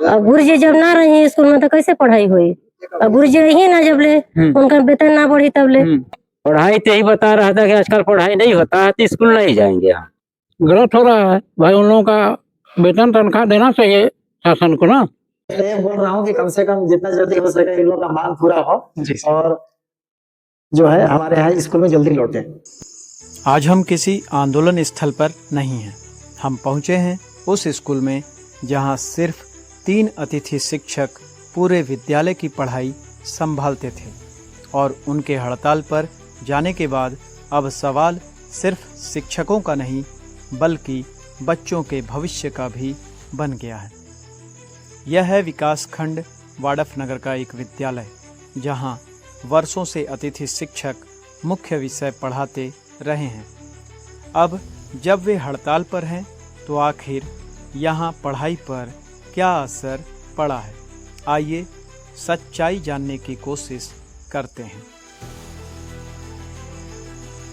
अब गुरुजी जब ना रही स्कूल में तो कैसे पढ़ाई हुई। अब गुरुजी रही ना जब ले उनका वेतन ना बढ़ी तब ले। पढ़ाई तो यही बता रहा था कि आजकल पढ़ाई नहीं होता है तो स्कूल नहीं जाएंगे हम। गलत हो रहा है भाई, उन लोगों का वेतन तनख्वाह देना चाहिए शासन को ना। मैं बोल रहा हूँ कि कम से कम जितना जल्दी हो सके इन लोगों का मांग पूरा हो और जो है हमारे यहाँ स्कूल में जल्दी लौटे। आज हम किसी आंदोलन स्थल पर नहीं हैं। हम पहुँचे हैं उस स्कूल में जहाँ सिर्फ 3 अतिथि शिक्षक पूरे विद्यालय की पढ़ाई संभालते थे और उनके हड़ताल पर जाने के बाद अब सवाल सिर्फ शिक्षकों का नहीं बल्कि बच्चों के भविष्य का भी बन गया है। यह है विकास खंड वाडफ नगर का एक विद्यालय जहां वर्षों से अतिथि शिक्षक मुख्य विषय पढ़ाते रहे हैं। अब जब वे हड़ताल पर हैं तो आखिर यहां पढ़ाई पर क्या असर पड़ा है, आइए सच्चाई जानने की कोशिश करते हैं।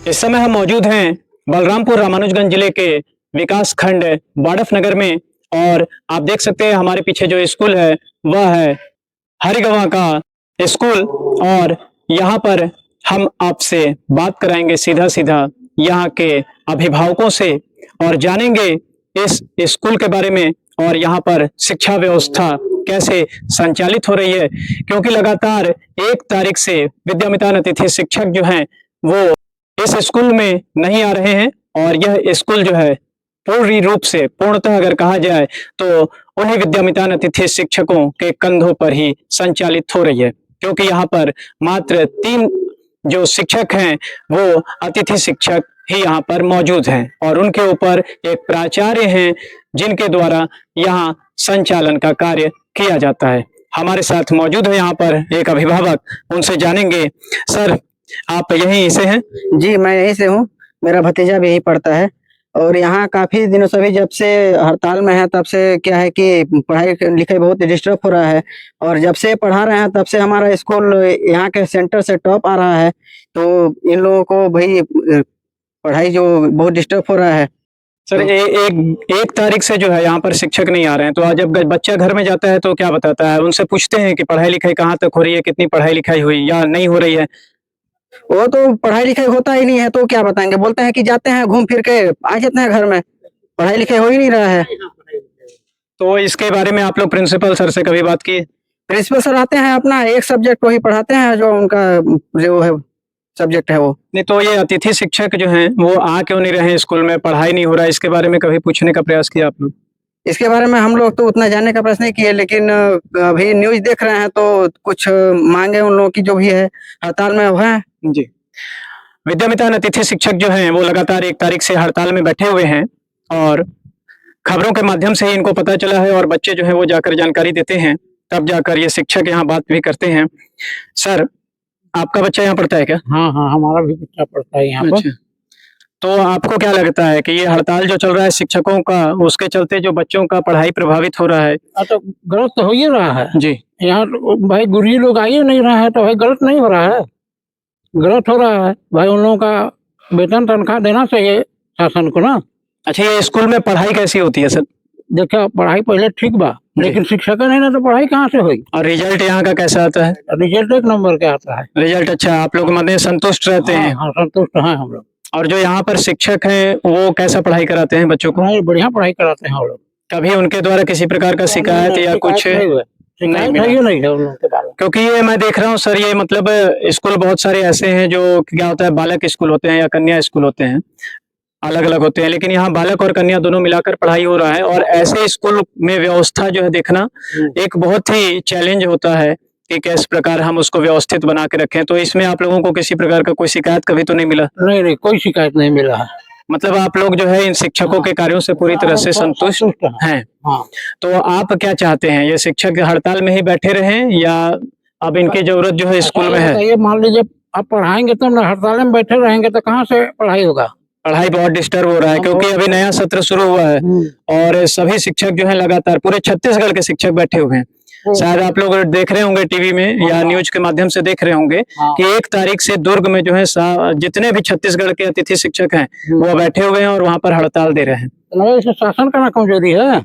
इस समय हम मौजूद हैं बलरामपुर रामानुजगंज जिले के विकास खंड वाडफ नगर में और आप देख सकते हैं हमारे पीछे जो स्कूल है वह है हरिगवां का स्कूल और यहाँ पर हम आपसे बात कराएंगे सीधा सीधा यहाँ के अभिभावकों से और जानेंगे इस स्कूल के बारे में और यहाँ पर शिक्षा व्यवस्था कैसे संचालित हो रही है, क्योंकि लगातार 1 तारीख से विद्यामितान अतिथि शिक्षक जो हैं वो इस स्कूल में नहीं आ रहे हैं और यह स्कूल जो है पूर्ण रूप से पूर्णतः अगर कहा जाए तो उन्हीं विद्यामितान अतिथि शिक्षकों के कंधों पर ही संचालित हो रही है, क्योंकि यहाँ पर मात्र 3 जो शिक्षक हैं वो अतिथि शिक्षक ही यहाँ पर मौजूद हैं और उनके ऊपर एक प्राचार्य हैं जिनके द्वारा यहाँ संचालन का कार्य किया जाता है। हमारे साथ मौजूद है यहाँ पर एक अभिभावक, उनसे जानेंगे। सर, आप यहीं से हैं? जी मैं यहीं से हूँ, मेरा भतीजा भी यहीं पढ़ता है और यहाँ काफी दिनों से भी जब से हड़ताल में है तब से क्या है कि पढ़ाई लिखाई बहुत डिस्टर्ब हो रहा है और जब से पढ़ा रहे हैं तब से हमारा स्कूल यहाँ के सेंटर से टॉप आ रहा है, तो इन लोगों को भाई पढ़ाई जो बहुत डिस्टर्ब हो रहा है। सर, एक तारीख से जो है यहाँ पर शिक्षक नहीं आ रहे हैं, तो आज जब बच्चा घर में जाता है तो क्या बताता है? उनसे पूछते हैं कि पढ़ाई लिखाई कहाँ तक हो रही है, कितनी पढ़ाई लिखाई हुई या नहीं हो रही है? वो तो पढ़ाई लिखाई होता ही नहीं है तो क्या बताएंगे, बोलते हैं कि जाते हैं घूम फिर के आ जाते हैं घर में, पढ़ाई लिखाई हो ही नहीं रहा है। तो इसके बारे में आप लोग प्रिंसिपल सर से कभी बात की? प्रिंसिपल सर आते हैं, अपना एक सब्जेक्ट को ही पढ़ाते हैं जो उनका जो है सब्जेक्ट है वो। नहीं, तो ये अतिथि शिक्षक जो हैं वो आ क्यों नहीं रहे स्कूल में, पढ़ाई नहीं हो रहा है, इसके बारे में कभी पूछने का प्रयास किया आप लोग? इसके बारे में हम लोग तो उतना जानने का प्रयास नहीं किए, लेकिन अभी न्यूज देख रहे हैं तो कुछ मांगे उन लोगों की जो भी है हड़ताल में है। जी, विद्यामितान अतिथि शिक्षक जो हैं वो लगातार 1 तारीख से हड़ताल में बैठे हुए हैं और खबरों के माध्यम से ही इनको पता चला है और बच्चे जो है वो जाकर जानकारी देते हैं, तब जाकर ये शिक्षक यहाँ बात भी करते हैं। सर, आपका बच्चा यहाँ पढ़ता है क्या? हाँ हाँ, हमारा भी बच्चा पढ़ता है यहाँ पर। अच्छा, तो आपको क्या लगता है कि ये हड़ताल जो चल रहा है शिक्षकों का, उसके चलते जो बच्चों का पढ़ाई प्रभावित हो रहा है? तो गलत तो हो ही रहा है जी। यहाँ भाई गुरुजी लोग आ ही नहीं रहा है तो भाई गलत नहीं हो रहा है, गलत हो रहा है भाई। उन लोगों का वेतन तनख्वाह देना चाहिए शासन को ना। अच्छा, ये स्कूल में पढ़ाई कैसी होती है सर? देखो पढ़ाई पहले ठीक बा, लेकिन शिक्षक नहीं ना तो पढ़ाई कहाँ से हुई। और रिजल्ट यहाँ का कैसा आता है? रिजल्ट 1 नंबर के आता है। रिजल्ट अच्छा, आप लोग मतलब संतुष्ट रहते हैं? हाँ, संतुष्ट हैं हम लोग। और जो यहाँ पर शिक्षक हैं वो कैसा पढ़ाई कराते हैं बच्चों को? बढ़िया पढ़ाई कराते हैं हम लोग। कभी उनके द्वारा किसी प्रकार का शिकायत या कुछ? शिकायत नहीं है उन लोगों के बारे में। क्योंकि ये मैं देख रहा हूँ सर, ये मतलब स्कूल बहुत सारे ऐसे हैं जो क्या होता है, बालक स्कूल होते हैं या कन्या स्कूल होते हैं, अलग अलग होते हैं, लेकिन यहाँ बालक और कन्या दोनों मिलाकर पढ़ाई हो रहा है और ऐसे स्कूल में व्यवस्था जो है देखना एक बहुत ही चैलेंज होता है कि किस प्रकार हम उसको व्यवस्थित बना के रखें। तो इसमें आप लोगों को किसी प्रकार का कोई शिकायत कभी तो नहीं मिला? नहीं, कोई शिकायत नहीं मिला है। मतलब आप लोग जो है इन शिक्षकों के कार्यों से पूरी तरह से संतुष्ट हैं? हाँ। तो आप क्या चाहते हैं, ये शिक्षक हड़ताल में ही बैठे रहें या अब इनकी जरूरत जो है स्कूल में है? ये मान लीजिए आप पढ़ाएंगे तो हड़ताल में बैठे रहेंगे तो कहाँ से पढ़ाई होगा। पढ़ाई बहुत डिस्टर्ब हो रहा है क्योंकि अभी नया सत्र शुरू हुआ है और सभी शिक्षक जो है लगातार पूरे छत्तीसगढ़ के शिक्षक बैठे हुए हैं। शायद आप लोग देख रहे होंगे टीवी में या न्यूज के माध्यम से देख रहे होंगे कि 1 तारीख से दुर्ग में जो है जितने भी छत्तीसगढ़ के अतिथि शिक्षक हैं वो बैठे हुए हैं और वहां पर हड़ताल दे रहे हैं। तो शासन का ना कमजोरी है।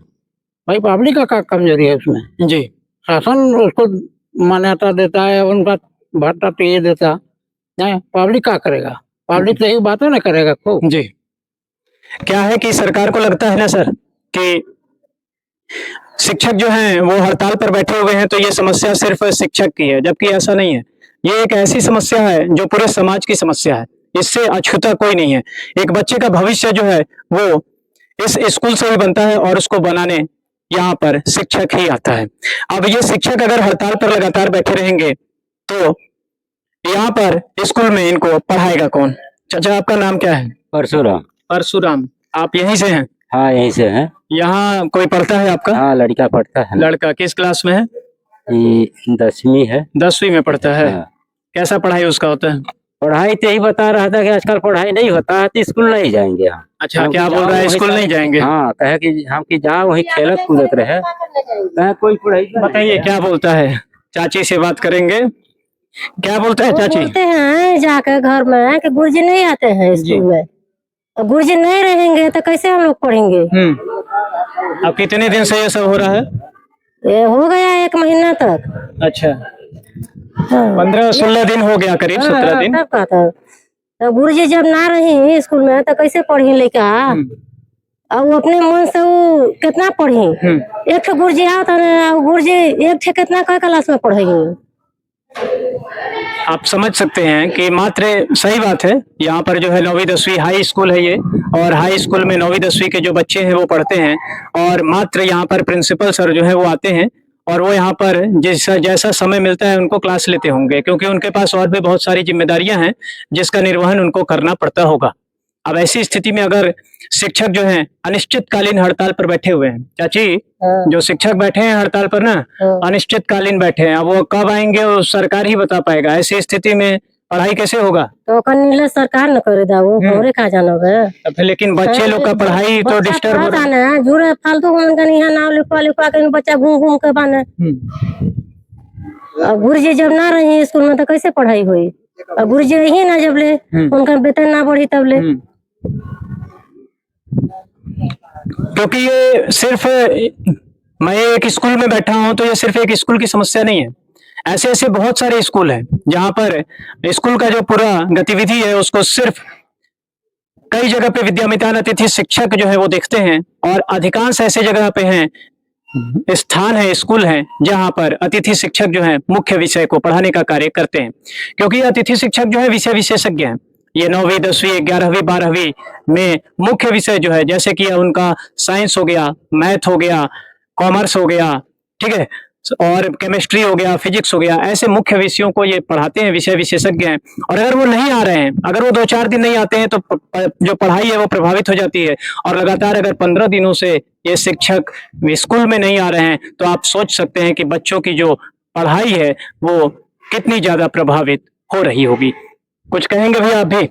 भाई पब्लिक का क्या कमजोरी है उसमें? जी शासन उसको मान्यता देता है, उनका भत्ता तो ये देता है, पब्लिक क्या करेगा? पब्लिक तो यही बातें ना करेगा खूब। जी। क्या है कि सरकार को लगता है ना सर कि शिक्षक जो हैं वो हड़ताल पर बैठे हुए हैं तो ये समस्या सिर्फ शिक्षक की है, जबकि ऐसा नहीं है। ये एक ऐसी समस्या है जो पूरे समाज की समस्या है, इससे अछूता कोई नहीं है। एक बच्चे का भविष्य जो है वो इस स्कूल से ही बनता है और उसको बनाने यहाँ पर शिक्षक ही आता है। अब ये शिक्षक अगर हड़ताल पर लगातार बैठे रहेंगे तो यहाँ पर स्कूल में इनको पढ़ाएगा कौन? चाचा आपका नाम क्या है? परशुराम। परशुराम। आप यहीं से हैं? हाँ, यहीं से है। यहाँ कोई पढ़ता है आपका? हाँ, लड़का पढ़ता है ना। लड़का किस क्लास में है? ये 10वीं है। 10वीं में पढ़ता है। हाँ। कैसा पढ़ाई उसका होता है? पढ़ाई तो यही बता रहा था कि आजकल पढ़ाई नहीं होता है तो स्कूल नहीं जाएंगे हम। अच्छा, क्या बोल रहा है, स्कूल नहीं जाएंगे? हाँ, कहे कि हम की जहाँ वही खेलत कूदत रहे, कहे कोई पढ़ाई नहीं। बताइए क्या बोलता है। चाची से बात करेंगे। क्या बोलता है वो चाची? बोलते हैं जाकर घर में कि गुरुजी नहीं आते हैं स्कूल में, और गुरुजी नहीं रहेंगे तो कैसे हम लोग पढ़ेंगे? अब कितने दिन से ये सब हो रहा है? ये हो गया 1 महीना तक। अच्छा, हाँ। 15-16 दिन हो गया, करीब 17 दिन। तब का तो गुरुजी जब ना रही स्कूल में तो कैसे पढ़ी लड़का? और वो अपने मन से वो कितना पढ़ी? एक ठो गुरुजी आता ना, गुरुजी एक ठे कितना का क्लास में पढ़ेगी? आप समझ सकते हैं कि मात्र सही बात है। यहाँ पर जो है 9वीं 10वीं हाई स्कूल है ये, और हाई स्कूल में 9वीं 10वीं के जो बच्चे हैं वो पढ़ते हैं, और मात्र यहाँ पर प्रिंसिपल सर जो है वो आते हैं और वो यहाँ पर जैसा जैसा समय मिलता है उनको क्लास लेते होंगे, क्योंकि उनके पास और भी बहुत सारी जिम्मेदारियां हैं जिसका निर्वहन उनको करना पड़ता होगा। अब ऐसी स्थिति में अगर शिक्षक जो हैं अनिश्चितकालीन हड़ताल पर बैठे हुए हैं, चाची जो शिक्षक बैठे हैं हड़ताल पर ना, अनिश्चितकालीन बैठे हैं, अब वो कब आएंगे वो सरकार ही बता पाएगा। ऐसी स्थिति में पढ़ाई कैसे होगा? तो कनीला सरकार न करे दा, वो हमरे का जानोगे। लेकिन बच्चे लोग का पढ़ाई तो डिस्टर्ब हो रहा है। जुड़े फालतू का यहाँ नाम लिखवा के बच्चा घूम घूम के बने। और गुरुजी जब ना रही स्कूल में तो कैसे पढ़ाई हुई? और गुरुजी रही ना जब ले, उनका वेतन ना बढ़ी तब ले। क्योंकि ये सिर्फ मैं एक स्कूल में बैठा हूं तो ये सिर्फ एक स्कूल की समस्या नहीं है। ऐसे ऐसे बहुत सारे स्कूल हैं जहां पर स्कूल का जो पूरा गतिविधि है उसको सिर्फ कई जगह पे विद्यामितान अतिथि शिक्षक जो है वो देखते हैं, और अधिकांश ऐसे जगह पे हैं, स्थान है, स्कूल है जहां पर अतिथि शिक्षक जो है मुख्य विषय को पढ़ाने का कार्य करते हैं। क्योंकि अतिथि शिक्षक जो है विषय विशेषज्ञ हैं। ये 9वीं 10वीं 11वीं 12वीं में मुख्य विषय जो है, जैसे कि उनका साइंस हो गया, मैथ हो गया, कॉमर्स हो गया, ठीक है, और केमिस्ट्री हो गया, फिजिक्स हो गया, ऐसे मुख्य विषयों को ये पढ़ाते हैं, विषय विशेषज्ञ हैं। और अगर वो नहीं आ रहे हैं, अगर वो 2-4 दिन नहीं आते हैं तो जो पढ़ाई है वो प्रभावित हो जाती है। और लगातार अगर 15 दिनों से ये शिक्षक स्कूल में नहीं आ रहे हैं तो आप सोच सकते हैं कि बच्चों की जो पढ़ाई है वो कितनी ज्यादा प्रभावित हो रही होगी। कुछ कहेंगे भैया आप भी?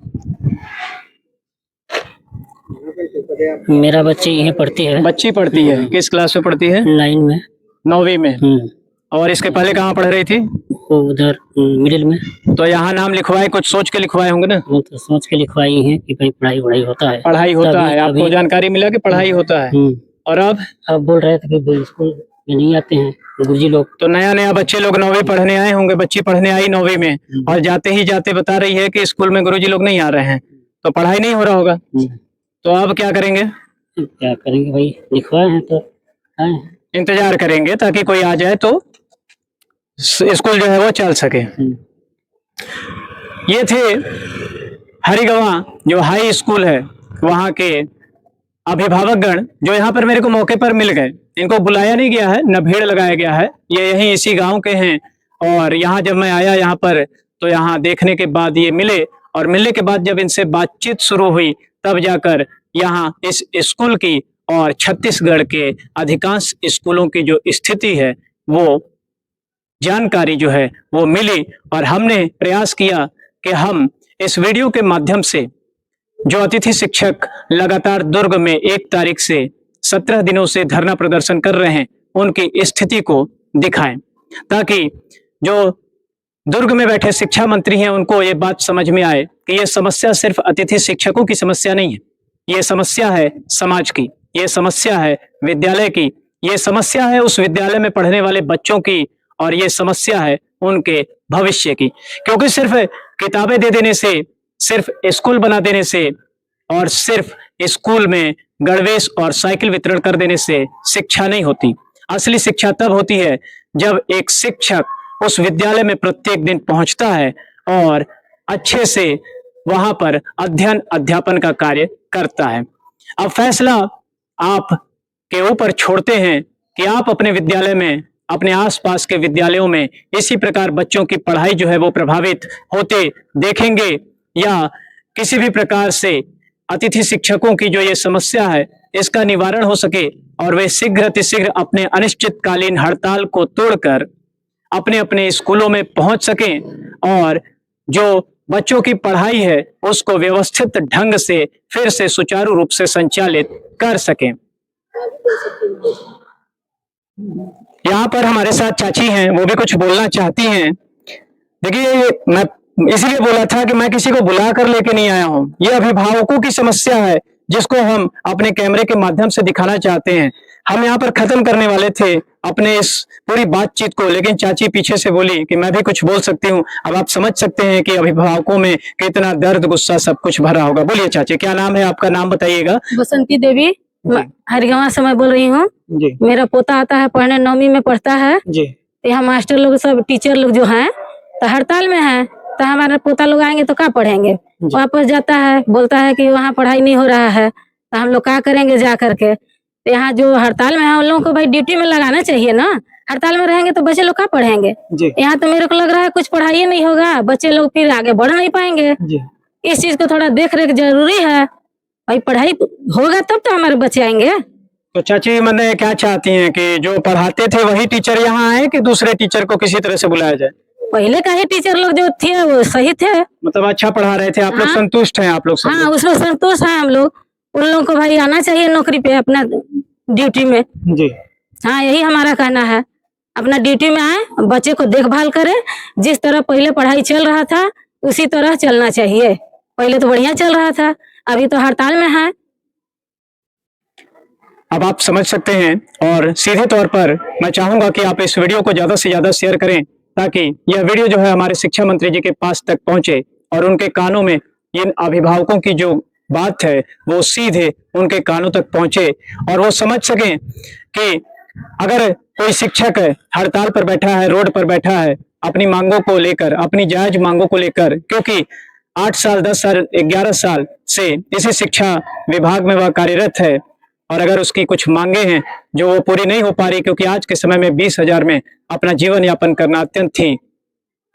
मेरा बच्ची यहीं पढ़ती है। बच्ची पढ़ती है, किस क्लास में पढ़ती है? 9 में। 9वीं में। और इसके पहले कहाँ पढ़ रही थी? वो उधर मिडिल में। तो यहाँ नाम लिखवाए, कुछ सोच के लिखवाए होंगे ना? वो तो सोच के लिखवाई है कि भाई पढ़ाई वढ़ाई होता है। पढ़ाई होता है, आपको जानकारी मिला कि पढ़ाई होता है। और अब बोल रहे थे कि भाई स्कूल में नहीं आते हैं गुरुजी लोग। तो नया नया बच्चे लोग 9वीं पढ़ने आए होंगे, बच्ची पढ़ने आई 9वीं में, और जाते ही जाते बता रही है कि स्कूल में गुरुजी लोग नहीं आ रहे हैं, तो पढ़ाई नहीं हो रहा होगा। तो अब क्या करेंगे? क्या करेंगे भाई, लिखवाए हैं तो आए हैं। इंतजार करेंगे ताकि कोई आ जाए तो स्कूल जो है वो चल सके। ये थे हरिगवां जो हाई स्कूल है, वहाँ के अभिभावकगण जो यहाँ पर मेरे को मौके पर मिल गए। इनको बुलाया नहीं गया है, न भीड़ लगाया गया है, ये यहीं इसी गांव के हैं। और यहाँ जब मैं आया यहाँ पर तो यहाँ देखने के बाद ये मिले, और मिलने के बाद जब इनसे बातचीत शुरू हुई तब जाकर यहाँ इस स्कूल की और छत्तीसगढ़ के अधिकांश स्कूलों की जो स्थिति है वो जानकारी जो है वो मिली। और हमने प्रयास किया कि हम इस वीडियो के माध्यम से जो अतिथि शिक्षक लगातार दुर्ग में 1 तारीख से 17 दिनों से धरना प्रदर्शन कर रहे हैं उनकी स्थिति को दिखाएं, ताकि जो दुर्ग में बैठे शिक्षा मंत्री हैं उनको ये बात समझ में आए कि ये समस्या सिर्फ अतिथि शिक्षकों की समस्या नहीं है, ये समस्या है समाज की, ये समस्या है विद्यालय की, ये समस्या है उस विद्यालय में पढ़ने वाले बच्चों की, और ये समस्या है उनके भविष्य की। क्योंकि सिर्फ किताबें दे देने से, सिर्फ स्कूल बना देने से और सिर्फ स्कूल में गणवेश और साइकिल वितरण कर देने से शिक्षा नहीं होती। असली शिक्षा तब होती है जब एक शिक्षक उस विद्यालय में प्रत्येक दिन पहुंचता है और अच्छे से वहां पर अध्ययन अध्यापन का कार्य करता है। अब फैसला आप के ऊपर छोड़ते हैं कि आप अपने विद्यालय में, अपने आसपास के विद्यालयों में इसी प्रकार बच्चों की पढ़ाई जो है वो प्रभावित होते देखेंगे, या किसी भी प्रकार से अतिथि शिक्षकों की जो ये समस्या है इसका निवारण हो सके और वे शीघ्र अतिशीघ्र अपने अनिश्चितकालीन हड़ताल को तोड़कर अपने अपने स्कूलों में पहुंच सकें और जो बच्चों की पढ़ाई है उसको व्यवस्थित ढंग से फिर से सुचारू रूप से संचालित कर सकें। यहाँ पर हमारे साथ चाची हैं, वो भी कुछ बोलना चाहती हैं। देखिए, मैं इसीलिए बोला था कि मैं किसी को बुला कर लेके नहीं आया हूँ। ये अभिभावकों की समस्या है जिसको हम अपने कैमरे के माध्यम से दिखाना चाहते हैं। हम यहाँ पर खत्म करने वाले थे अपने इस पूरी बातचीत को, लेकिन चाची पीछे से बोली कि मैं भी कुछ बोल सकती हूँ। अब आप समझ सकते हैं कि अभिभावकों में कितना दर्द, गुस्सा सब कुछ भरा होगा। बोलिए चाची, क्या नाम है आपका? नाम बताइएगा। बसंती देवी, हरिगवां से मैं बोल रही हूँ। जी मेरा पोता आता है पढ़ने, 9वीं में पढ़ता है। जी। यहाँ मास्टर लोग सब, टीचर लोग जो हैं तो हड़ताल में हैं, तो हमारे पोता लोग आएंगे तो क्या पढ़ेंगे? वापस जाता है, बोलता है कि वहाँ पढ़ाई नहीं हो रहा है, तो हम लोग क्या करेंगे जा करके? तो यहाँ जो हड़ताल में है उन लोगों को भाई ड्यूटी में लगाना चाहिए ना। हड़ताल में रहेंगे तो बच्चे लोग क्या पढ़ेंगे? यहाँ तो मेरे को लग रहा है कुछ पढ़ाई नहीं होगा, बच्चे लोग फिर आगे बढ़ नहीं पाएंगे। इस चीज को थोड़ा देख रेख जरूरी है भाई। पढ़ाई होगा तब तो हमारे बच्चे आएंगे। तो चाची मैंने क्या चाहती हैं कि जो पढ़ाते थे वही टीचर यहाँ आए कि दूसरे टीचर को किसी तरह से बुलाया जाए? पहले का ही टीचर लोग जो थे वो सही थे, मतलब अच्छा पढ़ा रहे थे, आप लोग हाँ। संतुष्ट हैं? आप लोग सब? हाँ, उसमें संतोष है हम लोग। उन लोगों को भाई आना चाहिए नौकरी पे, अपना ड्यूटी में। जी हाँ, यही हमारा कहना है। अपना ड्यूटी में आए, बच्चे को देखभाल करें। जिस तरह पहले पढ़ाई चल रहा था उसी तरह चलना चाहिए। पहले तो बढ़िया चल रहा था, अभी तो हड़ताल में है। अब आप समझ सकते हैं, और सीधे तौर पर मैं चाहूंगा कि आप इस वीडियो को ज्यादा से ज्यादा शेयर करें ताकि यह वीडियो जो है हमारे शिक्षा मंत्री जी के पास तक पहुंचे और उनके कानों में इन अभिभावकों की जो बात है वो सीधे उनके कानों तक पहुंचे और वो समझ सकें कि अगर कोई शिक्षक हड़ताल पर बैठा है, रोड पर बैठा है अपनी मांगों को लेकर, अपनी जायज मांगों को लेकर, क्योंकि 8 साल 10 साल 11 साल से इसी शिक्षा विभाग में वह कार्यरत है, और अगर उसकी कुछ मांगे हैं जो वो पूरी नहीं हो पा रही, क्योंकि आज के समय में 20,000 में अपना जीवन यापन करना अत्यंत ही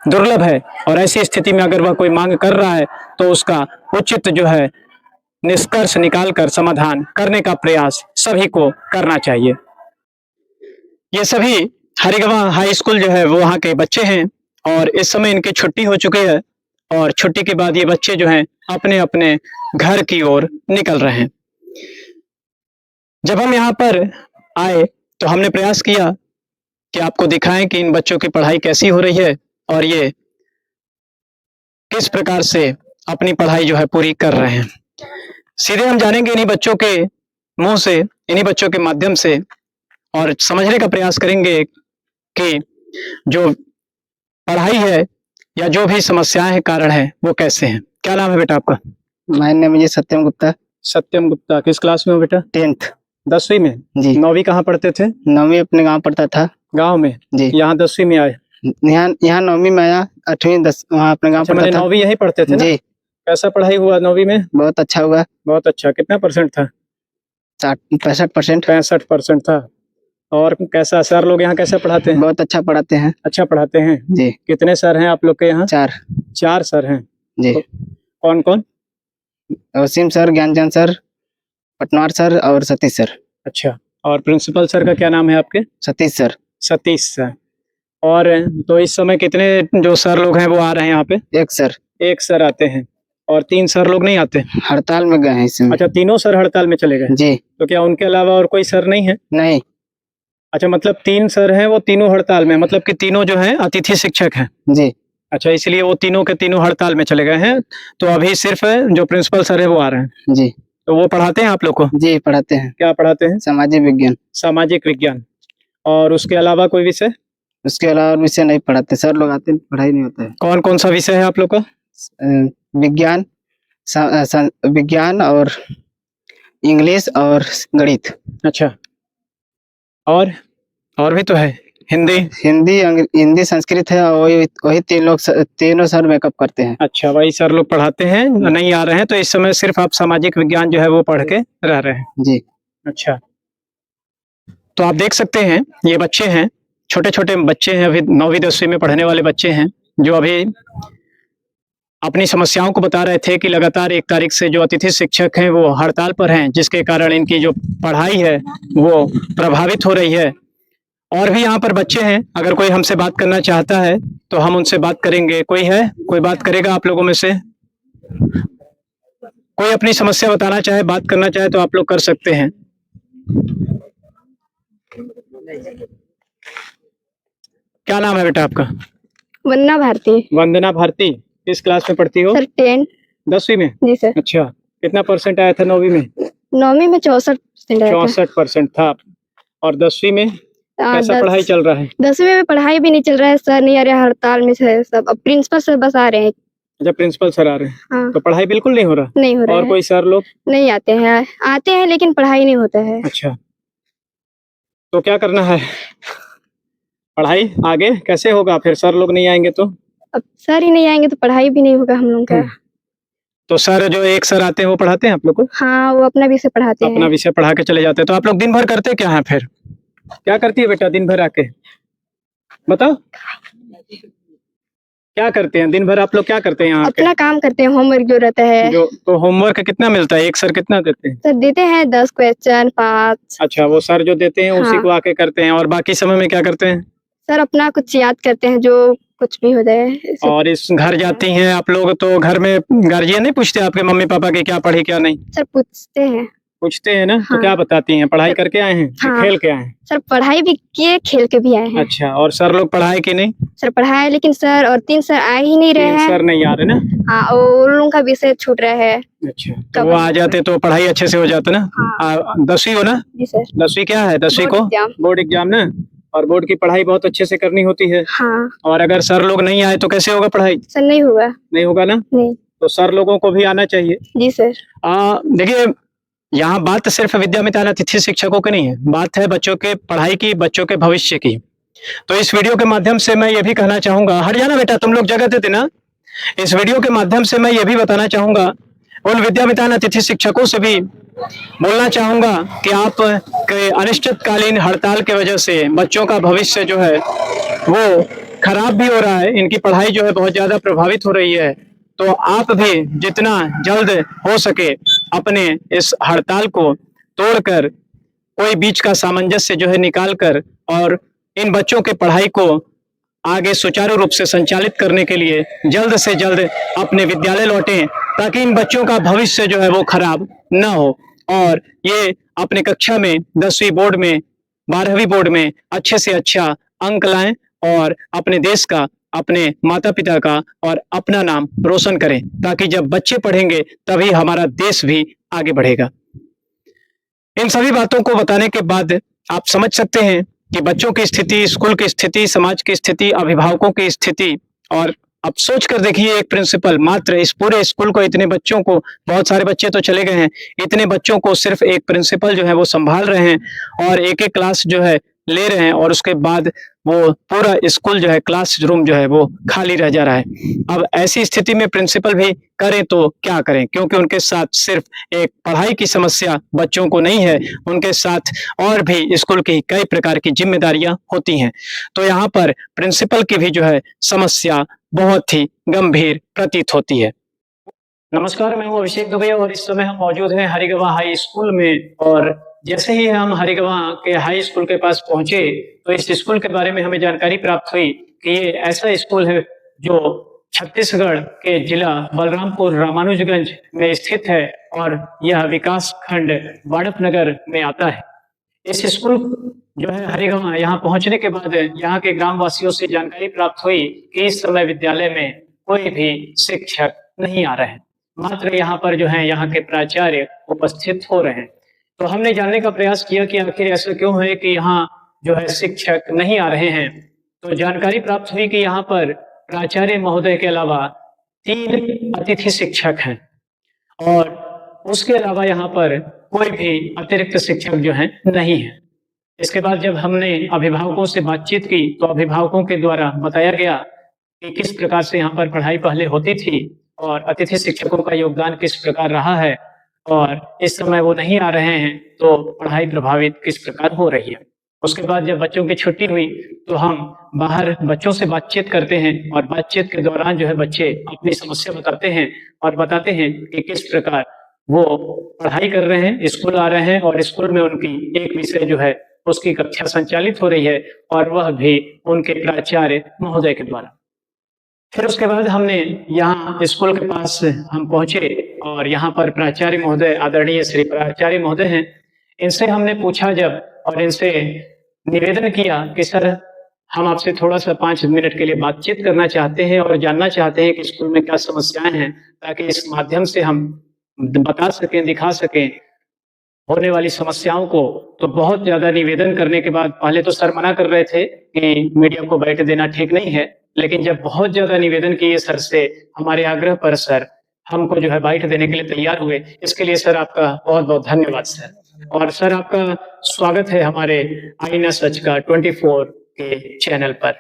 दुर्लभ है, और ऐसी स्थिति में अगर वह कोई मांग कर रहा है तो उसका उचित जो है निष्कर्ष निकालकर समाधान करने का प्रयास सभी को करना चाहिए। ये सभी हरिगवां हाई स्कूल जो है वो वहाँ के बच्चे हैं, और इस समय इनकी छुट्टी हो चुकी है, और छुट्टी के बाद ये बच्चे जो हैं अपने अपने घर की ओर निकल रहे हैं। जब हम यहाँ पर आए तो हमने प्रयास किया कि आपको दिखाएं कि इन बच्चों की पढ़ाई कैसी हो रही है और ये किस प्रकार से अपनी पढ़ाई जो है पूरी कर रहे हैं। सीधे हम जानेंगे इन्हीं बच्चों के मुंह से, इन्हीं बच्चों के माध्यम से, और समझने का प्रयास करेंगे कि जो पढ़ाई है या जो भी समस्याएं हैं, कारण है, वो कैसे हैं। क्या नाम है बेटा आपका? माय नेम इज सत्यम गुप्ता। सत्यम गुप्ता। किस क्लास में हो बेटा? 10th 10वीं में। जी। 9वीं कहाँ पढ़ते थे? 9वीं अपने गांव पढ़ता था। गांव में जी। यहाँ 10वीं में आए? यहाँ 9वीं में आया, 8वीं 10 वहाँ अपने गांव अच्छा, पढ़ता मैंने था। 9वीं यहीं पढ़ते थे ना? जी। कैसा पढ़ाई हुआ 9वीं में? बहुत अच्छा हुआ। बहुत अच्छा। कितना परसेंट था? 65%। 65% था। और कैसा सर लोग यहाँ कैसे पढ़ाते हैं? बहुत अच्छा पढ़ाते हैं। अच्छा पढ़ाते हैं। जी। कितने सर हैं आप लोग के यहाँ? 4 सर हैं। जी। कौन कौन? Wasim sir, Gyanchand sir, Patnar sir और सतीश सर। अच्छा, और प्रिंसिपल सर का क्या नाम है आपके? सतीश सर। सतीश सर। और तो इस समय कितने जो सर लोग हैं वो आ रहे हैं यहाँ पे? 1 सर। 1 सर आते हैं, और 3 सर लोग नहीं आते? हड़ताल में गए हैं इस समय। अच्छा, तीनों सर हड़ताल में चले गए? जी। तो क्या उनके अलावा और कोई सर नहीं है? नहीं। अच्छा, मतलब 3 सर हैं, वो तीनों हड़ताल में, मतलब कि तीनों जो हैं अतिथि शिक्षक हैं? जी। अच्छा, इसलिए वो तीनों के तीनों हड़ताल में चले गए हैं। तो अभी सिर्फ जो प्रिंसिपल सर है वो आ रहे हैं? जी। तो वो पढ़ाते हैं आप लोग को? जी पढ़ाते हैं, क्या पढ़ाते हैं? सामाजिक विज्ञान। सामाजिक विज्ञान। और उसके अलावा कोई विषय? उसके अलावा विषय नहीं पढ़ाते, सर लोग आते हैं, पढ़ाई नहीं होता है। कौन कौन सा विषय है आप लोग का? विज्ञान, विज्ञान और इंग्लिश और गणित। अच्छा, और भी तो है, हिंदी। हिंदी संस्कृत है, और वही तीनों सर मेकअप करते हैं। अच्छा, वही सर लोग पढ़ाते हैं, नहीं आ रहे हैं तो इस समय सिर्फ आप सामाजिक विज्ञान जो है वो पढ़ के रह रहे हैं। जी। अच्छा, तो आप देख सकते हैं ये बच्चे हैं, छोटे छोटे बच्चे हैं, अभी 9वीं 10वीं में पढ़ने वाले बच्चे हैं, जो अभी अपनी समस्याओं को बता रहे थे कि लगातार 1 तारीख से जो अतिथि शिक्षक हैं वो हड़ताल पर हैं, जिसके कारण इनकी जो पढ़ाई है वो प्रभावित हो रही है। और भी यहाँ पर बच्चे हैं, अगर कोई हमसे बात करना चाहता है तो हम उनसे बात करेंगे। कोई बात करेगा आप लोगों में से? कोई अपनी समस्या बताना चाहे, बात करना चाहे तो आप लोग कर सकते हैं। क्या नाम है बेटा आपका? वंदना भारती। वंदना भारती। किस क्लास में पढ़ती हो? सर 10। 10वीं में? जी सर। अच्छा, कितना परसेंट आया था 9वीं में? 9वीं में 64% आया था। 64% था। और 10वीं में कैसा पढ़ाई चल रहा है? 10वीं में पढ़ाई भी नहीं चल रहा है सर, नहीं आ रहा, हड़ताल में है सब। अब प्रिंसिपल सर बस आ रहे हैं। अच्छा, प्रिंसिपल सर आ रहे हैं। हाँ। तो पढ़ाई बिल्कुल नहीं हो रहा? नहीं हो रहा और है। कोई सर लोग नहीं आते हैं लेकिन पढ़ाई नहीं होता है। अच्छा, तो क्या करना है? पढ़ाई आगे कैसे होगा फिर? सर लोग नहीं आएंगे तो? अब सर ही नहीं आएंगे तो पढ़ाई भी नहीं होगा हम लोग का। तो सर जो एक सर आते हैं वो पढ़ाते हैं आप लोग को? हाँ, वो अपना विषय पढ़ाते अपना हैं। विषय पढ़ा के चले जाते हैं। तो आप लोग दिन भर करते क्या है फिर? क्या करती है बेटा दिन भर आके? बताओ, क्या करते हैं दिन भर आप लोग? क्या करते हैं यहाँ आके? अपना काम करते हैं, होमवर्क जो रहता है। तो होमवर्क कितना मिलता है? एक सर कितना देते हैं? सर देते हैं 10 क्वेश्चन 5। अच्छा, वो सर जो देते हैं उसी हाँ। को आके करते हैं। और बाकी समय में क्या करते हैं? सर अपना कुछ याद करते हैं, जो कुछ भी हो जाए। और इस घर जाती हैं आप लोग तो घर में गार्जियन नहीं पूछते आपके मम्मी पापा के क्या पढ़ी क्या नहीं? सर पूछते हैं। पूछते हैं ना? तो हाँ। क्या बताती हैं? पढ़ाई करके आए हैं कि हाँ। खेल के आए हैं? सर पढ़ाई भी किए, खेल के भी आए हैं। अच्छा, और सर लोग पढ़ाए कि नहीं? सर पढ़ाए, लेकिन सर और 3 सर आ ही नहीं रहे 3 हैं। सर नहीं आ रहे ना? हाँ, और उन लोगों का विषय छूट रहा है। अच्छा, तो वो आ जाते तो पढ़ाई अच्छे से हो जाता ना? हाँ। 10वीं हो ना? जी सर। 10वीं क्या है? 10वीं को बोर्ड एग्जाम ना? और बोर्ड की पढ़ाई बहुत अच्छे से करनी होती है। हाँ। और अगर सर लोग नहीं आए तो कैसे होगा पढ़ाई? सर नहीं होगा। नहीं होगा ना? नहीं। तो सर लोगों को भी आना चाहिए। जी सर। देखिए, यहाँ बात सिर्फ विद्यामितान अतिथि शिक्षकों की नहीं है, बात है बच्चों के पढ़ाई की, बच्चों के भविष्य की। तो इस वीडियो के माध्यम से मैं ये भी कहना चाहूंगा, हट जाना बेटा, तुम लोग जगह देते ना। इस वीडियो के माध्यम से मैं ये भी बताना चाहूंगा, उन विद्यामितान अतिथि शिक्षकों से भी बोलना चाहूंगा कि आप के अनिश्चितकालीन हड़ताल की वजह से बच्चों का भविष्य जो है वो खराब भी हो रहा है, इनकी पढ़ाई जो है बहुत ज्यादा प्रभावित हो रही है। तो आप भी जितना जल्द हो सके अपने इस हड़ताल को तोड़कर कोई बीच का सामंजस्य जो है निकाल कर और इन बच्चों के पढ़ाई को आगे सुचारू रूप से संचालित करने के लिए जल्द से जल्द अपने विद्यालय लौटें, ताकि इन बच्चों का भविष्य जो है वो खराब न हो और ये अपने कक्षा में 10वीं बोर्ड में 12वीं बोर्ड में अच्छे से अच्छा अंक लाएं और अपने देश का, अपने माता पिता का और अपना नाम रोशन करें, ताकि जब बच्चे पढ़ेंगे तभी हमारा देश भी आगे बढ़ेगा। इन सभी बातों को बताने के बाद आप समझ सकते हैं कि बच्चों की स्थिति, स्कूल की स्थिति, समाज की स्थिति, अभिभावकों की स्थिति। और अब सोच कर देखिए, एक प्रिंसिपल मात्र इस पूरे स्कूल को, इतने बच्चों को, बहुत सारे बच्चे तो चले गए हैं, इतने बच्चों को सिर्फ एक प्रिंसिपल जो है वो संभाल रहे हैं और एक एक क्लास जो है ले रहे हैं और उसके बाद वो पूरा स्कूल जो है, क्लास रूम जो है वो खाली रह जा रहा है। अब ऐसी स्थिति में प्रिंसिपल भी करें तो क्या करें, क्योंकि उनके साथ सिर्फ एक पढ़ाई की समस्या बच्चों को नहीं है, उनके साथ और भी स्कूल की कई प्रकार की जिम्मेदारियां होती हैं। तो यहाँ पर प्रिंसिपल की भी जो है समस्या बहुत ही गंभीर प्रतीत होती है। नमस्कार, मैं हूँ अभिषेक दुबे और इस समय हम मौजूद हैं हरिगवां हाई स्कूल में। और जैसे ही हम हरिगवां के हाई स्कूल के पास पहुंचे तो इस स्कूल के बारे में हमें जानकारी प्राप्त हुई कि ये ऐसा स्कूल है जो छत्तीसगढ़ के जिला बलरामपुर रामानुजगंज में स्थित है और यह विकास खंड वाड़फ नगर में आता है। इस स्कूल जो है हरिगवां, यहाँ पहुंचने के बाद यहाँ के ग्रामवासियों से जानकारी प्राप्त हुई कि इस समय विद्यालय में कोई भी शिक्षक नहीं आ रहे हैं। मात्र यहाँ पर जो है यहाँ के प्राचार्य उपस्थित हो रहे हैं। तो हमने जानने का प्रयास किया कि आखिर ऐसा क्यों है कि यहाँ जो है शिक्षक नहीं आ रहे हैं। तो जानकारी प्राप्त हुई कि यहाँ पर प्राचार्य महोदय के अलावा 3 अतिथि शिक्षक हैं और उसके अलावा यहाँ पर कोई भी अतिरिक्त शिक्षक जो है नहीं है। इसके बाद जब हमने अभिभावकों से बातचीत की तो अभिभावकों के द्वारा बताया गया कि किस प्रकार से यहाँ पर पढ़ाई पहले होती थी और अतिथि शिक्षकों का योगदान किस प्रकार रहा है और इस समय वो नहीं आ रहे हैं तो पढ़ाई प्रभावित किस प्रकार हो रही है। उसके बाद जब बच्चों की छुट्टी हुई तो हम बाहर बच्चों से बातचीत करते हैं और बातचीत के दौरान जो है बच्चे अपनी समस्या बताते हैं और बताते हैं कि किस प्रकार वो पढ़ाई कर रहे हैं, स्कूल आ रहे हैं और स्कूल में उनकी एक विषय जो है उसकी कक्षा संचालित हो रही है और वह भी उनके प्राचार्य महोदय के द्वारा। फिर उसके बाद हमने यहाँ स्कूल के पास हम पहुंचे और यहाँ पर प्राचार्य महोदय, आदरणीय श्री प्राचार्य महोदय हैं, इनसे हमने पूछा जब और इनसे निवेदन किया कि सर हम आपसे थोड़ा सा 5 मिनट के लिए बातचीत करना चाहते हैं और जानना चाहते हैं कि स्कूल में क्या समस्याएं हैं, ताकि इस माध्यम से हम बता सकें, दिखा सकें होने वाली समस्याओं को। तो बहुत ज्यादा निवेदन करने के बाद पहले तो सर मना कर रहे थे कि मीडिया को बैठ देना ठीक नहीं है, लेकिन जब बहुत ज्यादा निवेदन किए सर से, हमारे आग्रह पर सर हमको जो है बाइट देने के लिए तैयार हुए। इसके लिए सर आपका बहुत बहुत धन्यवाद सर। और सर आपका स्वागत है हमारे आईना सच का 24 के चैनल पर।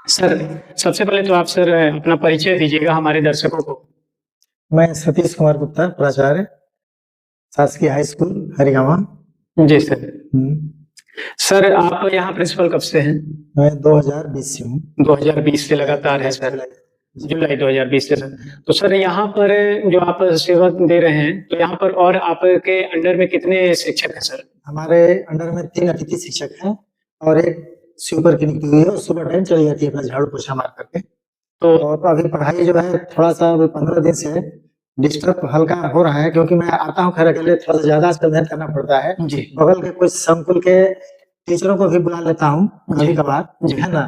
सर सबसे पहले तो आप सर अपना परिचय दीजिएगा हमारे दर्शकों को। मैं सतीश कुमार गुप्ता, प्राचार्य, शासकीय हाई स्कूल हरिगावा। जी सर। सर आप यहाँ प्रिंसिपल कब से हैं? मैं 2020 से हूँ। 2020 से लगातार है सर, जुलाई 2020 से सर। तो सर यहाँ पर जो आप सेवा दे रहे हैं तो यहाँ पर और आपके अंडर में कितने शिक्षक हैं सर? हमारे अंडर में 3 अतिथि शिक्षक हैं और एक स्वीपर की नियुक्ति हुई है और सुबह टाइम चली जाती है अपना झाड़ू पोछा मार करके। तो अभी पढ़ाई जो है थोड़ा सा 15 दिन से डिस्टर्ब हल्का हो रहा है, क्योंकि मैं आता हूँ खैर अकेले, थोड़ा सा ज्यादा अध्ययन करना पड़ता है जी। बगल के कुछ संकुल के टीचरों को भी बुला लेता हूँ कभी कभार, है ना,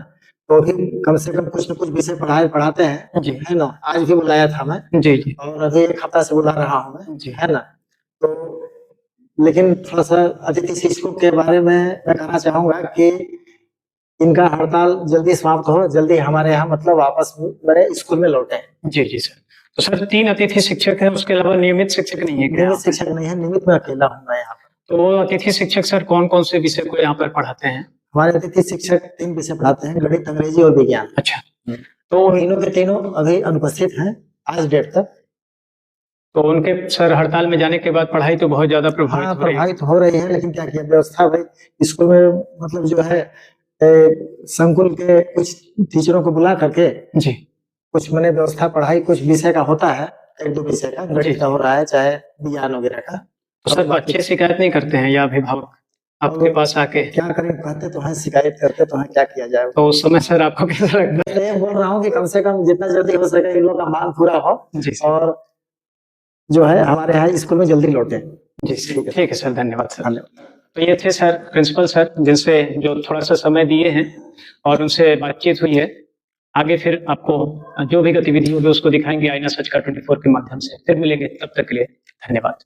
तो भी कम से कम कुछ न कुछ विषय पढ़ाते हैं जी, है ना। आज भी बुलाया था मैं जी जी, और अभी 1 हफ्ता से बुला रहा हूँ मैं जी, है ना। तो लेकिन थोड़ा सा अतिथि शिक्षकों के बारे में मैं कहना चाहूंगा कि इनका हड़ताल जल्दी समाप्त हो, जल्दी हमारे यहाँ मतलब वापस मेरे स्कूल में लौटे। जी जी सर। तो सर 3 अतिथि शिक्षक हैं, उसके अलावा नियमित शिक्षक नहीं है? नियमित शिक्षक नहीं है, नियमित में अकेला हूँ मैं यहाँ पर। तो अतिथि शिक्षक सर कौन कौन से विषय को यहाँ पर पढ़ाते हैं? हमारे अतिथि शिक्षक 3 विषय पढ़ाते हैं, गणित, अंग्रेजी और विज्ञान। अच्छा। तो तीनों के तीनों अभी अनुपस्थित हैं आज डेट तक। तो उनके सर हड़ताल में जाने के बाद पढ़ाई तो बहुत ज्यादा प्रभावित हो रही है, लेकिन क्या किया व्यवस्था भाई स्कूल में मतलब जो है संकुल के कुछ टीचरों को बुला करके जी कुछ मैंने व्यवस्था पढ़ाई कुछ विषय का होता है, 1-2 विषय का, गणित का हो रहा है चाहे विज्ञान वगैरह का। तो सर बच्चे शिकायत नहीं करते हैं या अभिभावक आपके पास आके? क्या करें, कहते तो हैं, शिकायत करते तो हैं, क्या किया जाए। तो उस समय सर आपको कैसा लगता है? मैं बोल रहा हूँ कि कम से कम जितना जल्दी हो सके इन लोगों का मांग पूरा हो और जो है हमारे यहाँ स्कूल में जल्दी लौटे। जी ठीक है सर, धन्यवाद सर। तो ये थे सर प्रिंसिपल सर, जिनसे जो थोड़ा सा समय दिए हैं और उनसे बातचीत हुई है। आगे फिर आपको जो भी गतिविधि होगी उसको दिखाएंगे आईना सच का 24 के माध्यम से। फिर मिलेंगे, तब तक के लिए धन्यवाद।